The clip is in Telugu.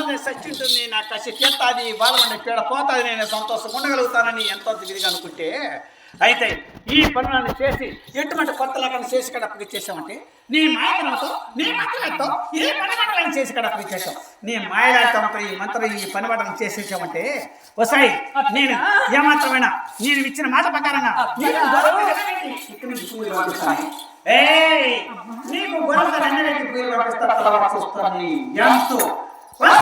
నేను సచ్చింటుంది, నా కసి తీస్తాది, బాధపడి పీడ పోతుంది, నేను సంతోషంగా ఉండగలుగుతానని ఎంతో దిగిరిగా అనుకుంటే, అయితే ఈ పనులను చేసి ఎటువంటి కొత్త లగ్నం చేసి ఇక్కడ అప్పగిచ్చేసామంటే నీ మాయతో నీ మంత్రులతో ఈ పనిమంటలను చేసి ఇక్కడ అప్పగిచ్చేసాం. నీ మాయలతో ఈ మంత్రులు ఈ పనిమంటలను చేసేసామంటే వసాయి నేను ఏమాత్రమైనా నేను ఇచ్చిన మాట ప్రకారంగా నీకు గొడవ చూస్తాను ఎంతో